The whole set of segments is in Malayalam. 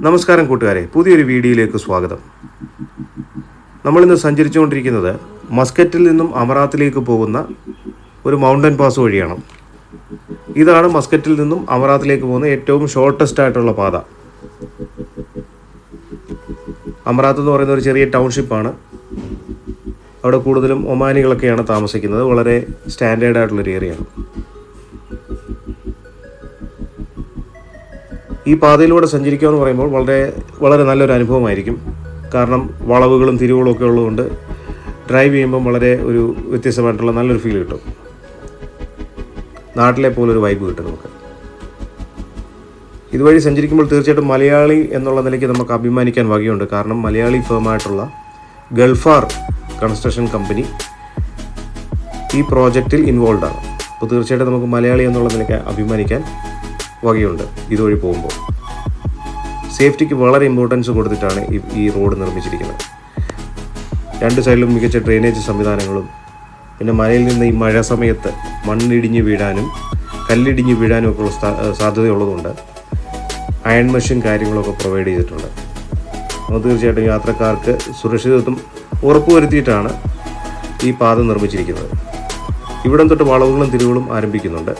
നമസ്കാരം കൂട്ടുകാരെ, പുതിയൊരു വീഡിയോയിലേക്ക് സ്വാഗതം. നമ്മളിന്ന് സഞ്ചരിച്ചുകൊണ്ടിരിക്കുന്നത് മസ്കറ്റിൽ നിന്നും അമറാത്തിലേക്ക് പോകുന്ന ഒരു മൗണ്ടൻ പാസ് വഴിയാണ്. ഇതാണ് മസ്കറ്റിൽ നിന്നും അമറാത്തിലേക്ക് പോകുന്ന ഏറ്റവും ഷോർട്ടസ്റ്റ് ആയിട്ടുള്ള പാത. അമറാത്ത് എന്ന് പറയുന്ന ഒരു ചെറിയ ടൗൺഷിപ്പാണ്. അവിടെ കൂടുതലും ഒമാനികളൊക്കെയാണ് താമസിക്കുന്നത്. വളരെ സ്റ്റാൻഡേർഡ് ആയിട്ടുള്ളൊരു ഏരിയയാണ്. ഈ പാതയിലൂടെ സഞ്ചരിക്കുക എന്ന് പറയുമ്പോൾ വളരെ നല്ലൊരു അനുഭവമായിരിക്കും. കാരണം വളവുകളും തിരിവുകളും ഒക്കെ ഉള്ളതുകൊണ്ട് ഡ്രൈവ് ചെയ്യുമ്പം വളരെ ഒരു വ്യത്യസ്തമായിട്ടുള്ള നല്ലൊരു ഫീൽ കിട്ടും. നാട്ടിലെ പോലൊരു വൈബ് കിട്ടും നമുക്ക്. ഇതുവഴി സഞ്ചരിക്കുമ്പോൾ തീർച്ചയായിട്ടും മലയാളി എന്നുള്ള നിലയ്ക്ക് നമുക്ക് അഭിമാനിക്കാൻ വകയുണ്ട്. കാരണം മലയാളി ഫേമായിട്ടുള്ള ഗൾഫാർ കൺസ്ട്രക്ഷൻ കമ്പനി ഈ പ്രോജക്റ്റിൽ ഇൻവോൾവ് ആണ്. അപ്പോൾ തീർച്ചയായിട്ടും നമുക്ക് മലയാളി എന്നുള്ള നിലയ്ക്ക് അഭിമാനിക്കാൻ വകയുണ്ട്. ഇതുവഴി പോകുമ്പോൾ സേഫ്റ്റിക്ക് വളരെ ഇമ്പോർട്ടൻസ് കൊടുത്തിട്ടാണ് ഈ റോഡ് നിർമ്മിച്ചിരിക്കുന്നത്. രണ്ട് സൈഡിലും മികച്ച ഡ്രെയിനേജ് സംവിധാനങ്ങളും, പിന്നെ മലയിൽ നിന്ന് ഈ മഴ സമയത്ത് മണ്ണിടിഞ്ഞ് വീഴാനും കല്ലിടിഞ്ഞ് വീഴാനും ഒക്കെ ഉള്ള സാധ്യതയുള്ളതുകൊണ്ട് അയൺ മെഷീൻ കാര്യങ്ങളൊക്കെ പ്രൊവൈഡ് ചെയ്തിട്ടുണ്ട്. അത് തീർച്ചയായിട്ടും യാത്രക്കാർക്ക് സുരക്ഷിതത്വം ഉറപ്പുവരുത്തിയിട്ടാണ് ഈ പാത നിർമ്മിച്ചിരിക്കുന്നത്. ഇവിടം തൊട്ട് വളവുകളും തിരിവുകളും ആരംഭിക്കുന്നുണ്ട്.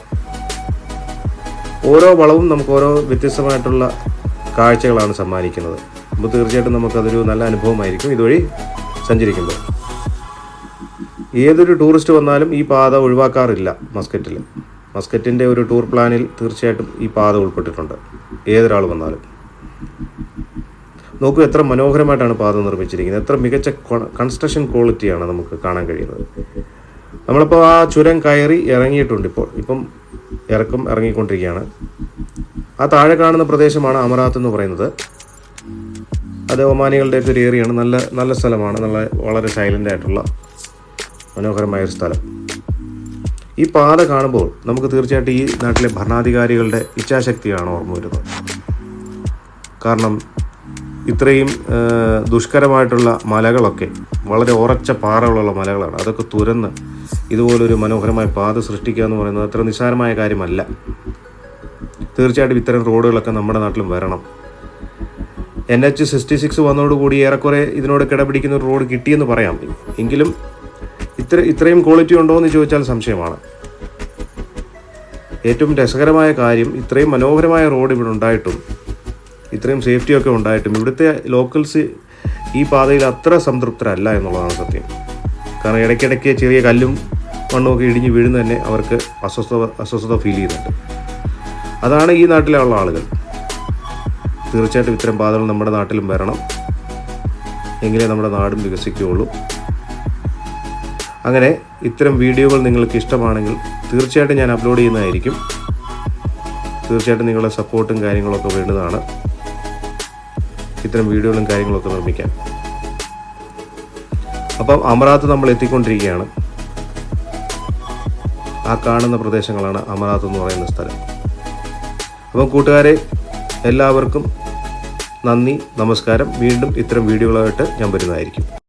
ഓരോ വളവും നമുക്ക് ഓരോ വ്യത്യസ്തമായിട്ടുള്ള കാഴ്ചകളാണ് സമ്മാനിക്കുന്നത്. അപ്പോൾ തീർച്ചയായിട്ടും നമുക്കതൊരു നല്ല അനുഭവമായിരിക്കും ഇതുവഴി സഞ്ചരിക്കുമ്പോൾ. ഏതൊരു ടൂറിസ്റ്റ് വന്നാലും ഈ പാത ഒഴിവാക്കാറില്ല. മസ്കറ്റിൻ്റെ ഒരു ടൂർ പ്ലാനിൽ തീർച്ചയായിട്ടും ഈ പാത ഉൾപ്പെട്ടിട്ടുണ്ട്. ഏതൊരാൾ വന്നാലും നോക്കൂ, എത്ര മനോഹരമായിട്ടാണ് പാത നിർമ്മിച്ചിരിക്കുന്നത്. എത്ര മികച്ച കൺസ്ട്രക്ഷൻ ക്വാളിറ്റിയാണ് നമുക്ക് കാണാൻ കഴിയുന്നത്. നമ്മളിപ്പോൾ ആ ചുരം കയറി ഇറങ്ങിയിട്ടുണ്ട്. ഇപ്പം ഇറങ്ങിക്കൊണ്ടിരിക്കുകയാണ്. ആ താഴെ കാണുന്ന പ്രദേശമാണ് അമറാത്ത് എന്ന് പറയുന്നത്. അത് ഒമാനികളുടെ ഒരു ഏരിയയാണ്. നല്ല സ്ഥലമാണ്. വളരെ സൈലൻ്റ് ആയിട്ടുള്ള മനോഹരമായൊരു സ്ഥലം. ഈ പാത കാണുമ്പോൾ നമുക്ക് തീർച്ചയായിട്ടും ഈ നാട്ടിലെ ഭരണാധികാരികളുടെ ഇച്ഛാശക്തിയാണ് ഓർമ്മ വരുന്നത്. കാരണം ഇത്രയും ദുഷ്കരമായിട്ടുള്ള മലകളൊക്കെ, വളരെ ഉറച്ച പാറകളുള്ള മലകളാണ്. അതൊക്കെ തുരന്ന് ഇതുപോലൊരു മനോഹരമായ പാത സൃഷ്ടിക്കുക എന്ന് പറയുന്നത് അത്ര നിസ്സാരമായ കാര്യമല്ല. തീർച്ചയായിട്ടും ഇത്തരം റോഡുകളൊക്കെ നമ്മുടെ നാട്ടിലും വരണം. NH-66 വന്നതോടുകൂടി ഏറെക്കുറെ ഇതിനോട് കിടപിടിക്കുന്ന ഒരു റോഡ് കിട്ടിയെന്ന് പറയാം. എങ്കിലും ഇത്രയും ക്വാളിറ്റി ഉണ്ടോ എന്ന് ചോദിച്ചാൽ സംശയമാണ്. ഏറ്റവും രസകരമായ കാര്യം, ഇത്രയും മനോഹരമായ റോഡ് ഇവിടെ ഉണ്ടായിട്ടും, ഇത്രയും സേഫ്റ്റിയൊക്കെ ഉണ്ടായിട്ടും ഇവിടുത്തെ ലോക്കൽസ് ഈ പാതയിൽ അത്ര സംതൃപ്തരല്ല എന്നുള്ളതാണ് സത്യം. കാരണം ഇടയ്ക്കിടയ്ക്ക് ചെറിയ കല്ലും മണ്ണുമൊക്കെ ഇടിഞ്ഞ് വീഴുന്ന തന്നെ അവർക്ക് അസ്വസ്ഥത ഫീൽ ചെയ്യുന്നുണ്ട്. അതാണ് ഈ നാട്ടിലുള്ള ആളുകൾ. തീർച്ചയായിട്ടും ഇത്തരം പാതകൾ നമ്മുടെ നാട്ടിലും വരണം. എങ്കിലേ നമ്മുടെ നാടും വികസിക്കുകയുള്ളൂ. അങ്ങനെ ഇത്തരം വീഡിയോകൾ നിങ്ങൾക്ക് ഇഷ്ടമാണെങ്കിൽ തീർച്ചയായിട്ടും ഞാൻ അപ്ലോഡ് ചെയ്യുന്നതായിരിക്കും. തീർച്ചയായിട്ടും നിങ്ങളുടെ സപ്പോർട്ടും കാര്യങ്ങളൊക്കെ വേണ്ടതാണ് ഇത്തരം വീഡിയോകളും കാര്യങ്ങളൊക്കെ നിർമ്മിക്കാൻ. അപ്പം അമറാത്ത് നമ്മൾ എത്തിക്കൊണ്ടിരിക്കുകയാണ്. ആ കാണുന്ന പ്രദേശങ്ങളാണ് അമറാത്ത് എന്ന് പറയുന്ന സ്ഥലം. അപ്പം കൂട്ടുകാരെ, എല്ലാവർക്കും നന്ദി, നമസ്കാരം. വീണ്ടും ഇത്തരം വീഡിയോകളായിട്ട് ഞാൻ വരുന്നതായിരിക്കും.